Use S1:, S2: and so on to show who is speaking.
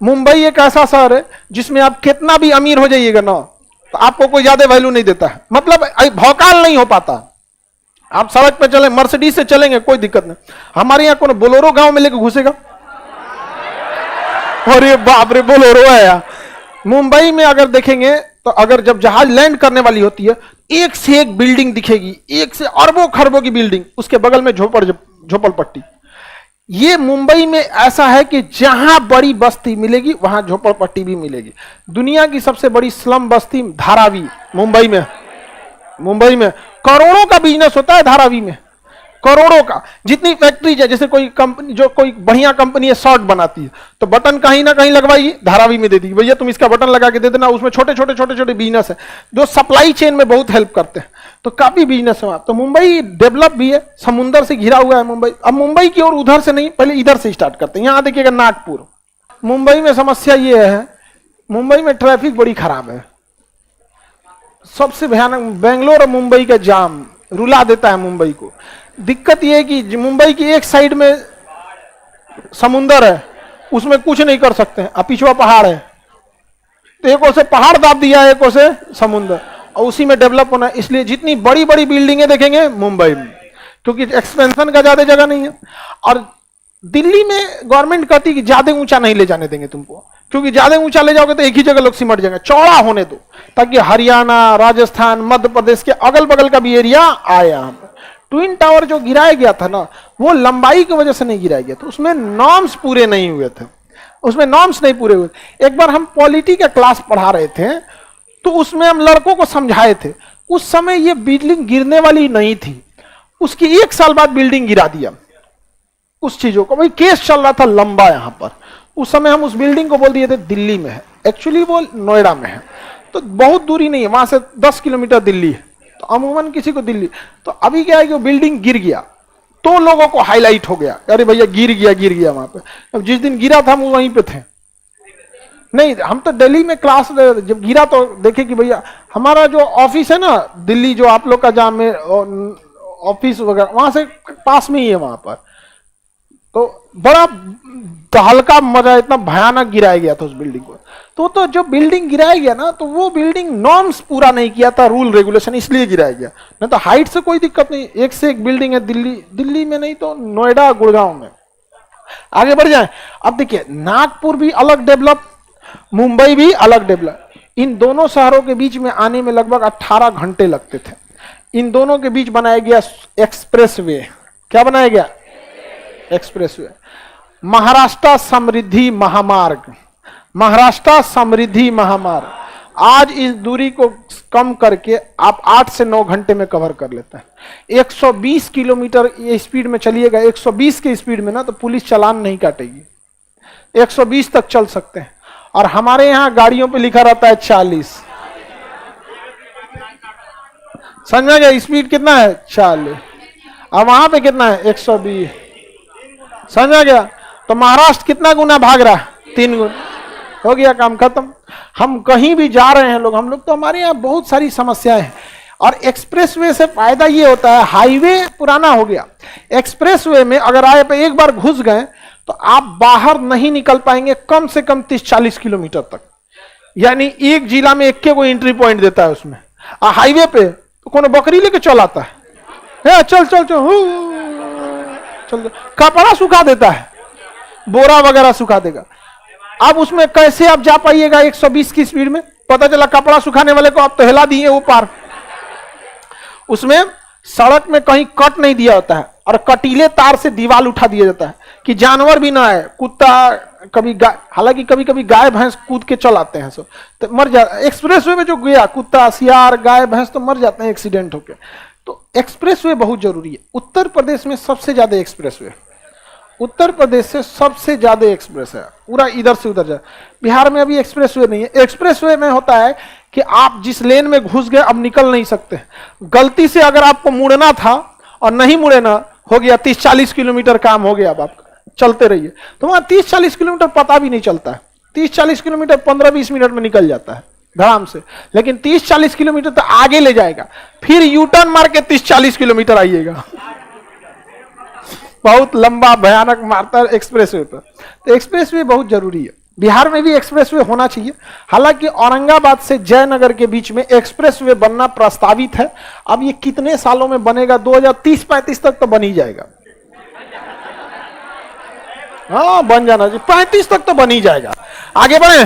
S1: मुंबई एक ऐसा शहर है जिसमें आप कितना भी अमीर हो जाइएगा ना तो आपको कोई ज्यादा वैल्यू नहीं देता है, मतलब भौकाल नहीं हो पाता। आप सड़क पे चले, मर्सिडीज से चलेंगे कोई दिक्कत नहीं। हमारे यहाँ कौन बोलोरो गांव में लेके घुसेगा? अरे बाप रे, बोलोरो है यार। मुंबई में अगर देखेंगे तो अगर जब जहाज लैंड करने वाली होती है, एक से एक बिल्डिंग दिखेगी, एक से अरबों खरबों की बिल्डिंग, उसके बगल में झोपड़पट्टी। ये मुंबई में ऐसा है कि जहां बड़ी बस्ती मिलेगी वहां झोपड़पट्टी भी मिलेगी। दुनिया की सबसे बड़ी स्लम बस्ती धारावी मुंबई में करोड़ों का बिजनेस होता है धारावी में, करोड़ों का। जितनी फैक्ट्रीज है, जैसे कोई कंपनी, जो कोई बढ़िया कंपनी है शर्ट बनाती है तो बटन कहीं ना कहीं लगवाइए, धारावी में दे दी, भैया तुम इसका बटन लगा के दे देना। उसमें छोटे छोटे बिजनेस है जो सप्लाई चेन में बहुत हेल्प करते हैं, तो काफी बिजनेस है वहां। तो मुंबई डेवलप भी है, समुंदर से घिरा हुआ है मुंबई। अब मुंबई की ओर उधर से नहीं, पहले इधर से स्टार्ट करते हैं। यहां देखिएगा नागपुर। मुंबई में समस्या ये है, मुंबई में ट्रैफिक बड़ी खराब है, सबसे भयानक। बेंगलोर और मुंबई का जाम रुला देता है मुंबई को। दिक्कत यह है कि मुंबई की एक साइड में समुंदर है, उसमें कुछ नहीं कर सकते हैं, अब पिछवा पहाड़ है, तो एक ओर से पहाड़ दाब दिया है, एक ओर से समुंदर, और उसी में डेवलप होना है। इसलिए जितनी बड़ी बड़ी बिल्डिंगें देखेंगे मुंबई में, क्योंकि एक्सपेंशन का ज्यादा जगह नहीं है। और दिल्ली में गवर्नमेंट कहती है कि ज्यादा ऊंचा नहीं ले जाने देंगे तुमको, क्योंकि ज्यादा ऊंचा ले जाओगे तो एक ही जगह लोग सिमट जाएंगे, चौड़ा होने दो, ताकि हरियाणा, राजस्थान, मध्य प्रदेश के अगल बगल का भी एरिया आए यहाँ पर। ट्विन टावर जो गिराया गया था ना, वो लंबाई की वजह से नहीं गिराया गया था, उसमें नॉर्म्स पूरे नहीं हुए थे, उसमें नॉर्म्स नहीं पूरे हुए। एक बार हम पॉलिटी का क्लास पढ़ा रहे थे तो उसमें हम लड़कों को समझाए थे, उस समय ये बिल्डिंग गिरने वाली नहीं थी, उसकी 1 साल बाद बिल्डिंग गिरा दिया उस चीजों को। भाई केस चल रहा था लंबा यहां पर, उस समय हम उस बिल्डिंग को बोल दिए थे दिल्ली में है, एक्चुअली वो नोएडा में है, तो बहुत दूरी नहीं है, वहां से 10 किलोमीटर दिल्ली है, तो अमूमन किसी को दिल्ली। तो अभी क्या है कि वो बिल्डिंग गिर गया तो लोगों को हाईलाइट हो गया, अरे भैया गिर गया वहां पे। अब जिस दिन गिरा था हम वहीं पे थे, नहीं हम तो दिल्ली में क्लास, जब गिरा तो देखे कि भैया हमारा जो ऑफिस है ना दिल्ली, जो आप लोग का जहाँ में ऑफिस वगैरह वहां से पास में ही है, वहां पर तो बड़ा हल्का मजा, इतना भयानक गिराया गया था उस बिल्डिंग को। तो जो बिल्डिंग गिराया गया ना, तो वो बिल्डिंग नॉर्म्स पूरा नहीं किया था, रूल रेगुलेशन, इसलिए गिराया गया। नहीं तो हाइट से कोई दिक्कत नहीं, एक से एक बिल्डिंग है दिल्ली में, नहीं तो नोएडा गुड़गांव में। आगे बढ़ जाए, अब देखिए नागपुर भी अलग डेवलप, मुंबई भी अलग डेवलप। इन दोनों शहरों के बीच में आने में लगभग 18 घंटे लगते थे। इन दोनों के बीच बनाया गया एक्सप्रेसवे। क्या बनाया गया? एक्सप्रेसवे। महाराष्ट्र समृद्धि महामार्ग आज इस दूरी को कम करके आप 8 से 9 घंटे में कवर कर लेते हैं। 120 किलोमीटर ये स्पीड में चलिएगा, 120 के स्पीड में ना तो पुलिस चालान नहीं काटेगी, 120 तक चल सकते हैं। और हमारे यहाँ गाड़ियों पे लिखा रहता है 40। समझ में गया? स्पीड कितना है? 40। और वहां पे कितना है? 120। समझ में गया? तो महाराष्ट्र कितना गुना भाग रहा है? 3 गुना। हो गया काम खत्म। हम कहीं भी जा रहे हैं लोग, हम लोग तो हमारे यहाँ बहुत सारी समस्याएं हैं। और एक्सप्रेसवे से फायदा ये होता है, हाईवे पुराना हो गया, एक्सप्रेसवे में अगर आए पे एक बार घुस गए तो आप बाहर नहीं निकल पाएंगे कम से कम 30-40 किलोमीटर तक। यानी एक जिला में एक के कोई एंट्री पॉइंट देता है उसमें। हाईवे पे तो कौन बकरी लेके चल आता है, चल चल चल चल, कपड़ा सुखा देता है, बोरा वगैरह सुखा देगा। अब उसमें कैसे आप जा पाइएगा 120 की स्पीड में? पता चला कपड़ा सुखाने वाले को आप तो हिला दिए वो पार। उसमें सड़क में कहीं कट नहीं दिया होता है और कटीले तार से दीवार उठा दिया जाता है कि जानवर भी ना है, कुत्ता, कभी गाय, हालांकि कभी कभी गाय भैंस कूद के चल आते हैं तो मर जाता। एक्सप्रेसवे में जो गया कुत्ता, सियार, गाय भैंस तो मर जाते हैं एक्सीडेंट होकर। तो एक्सप्रेसवे बहुत जरूरी है। उत्तर प्रदेश में सबसे ज्यादा एक्सप्रेसवे, उत्तर प्रदेश से सबसे ज्यादा एक्सप्रेस है, पूरा इधर से उधर जाए। बिहार में अभी एक्सप्रेसवे नहीं है। एक्सप्रेसवे में होता है कि आप जिस लेन में घुस गए अब निकल नहीं सकते। गलती से अगर आपको मुड़ना था और नहीं मुड़े ना, हो गया 30-40 किलोमीटर काम हो गया, अब आप चलते रहिए। तो वहां 30-40 किलोमीटर पता भी नहीं चलता है। 30-40 किलोमीटर 15-20 मिनट में निकल जाता है धड़ाम से। लेकिन 30-40 किलोमीटर तो आगे ले जाएगा, फिर यू टर्न मार के 30-40 किलोमीटर आइएगा। बहुत लंबा भयानक मारता है एक्सप्रेसवे पर। तो एक्सप्रेसवे बहुत जरूरी है। बिहार में भी एक्सप्रेसवे होना चाहिए। हालांकि औरंगाबाद से जयनगर के बीच में एक्सप्रेसवे बनना प्रस्तावित है। अब ये कितने सालों में बनेगा, 2030-35 तक तो बन ही जाएगा। हाँ बन जाना जी, 35 तक तो बन ही जाएगा। आगे बढ़े।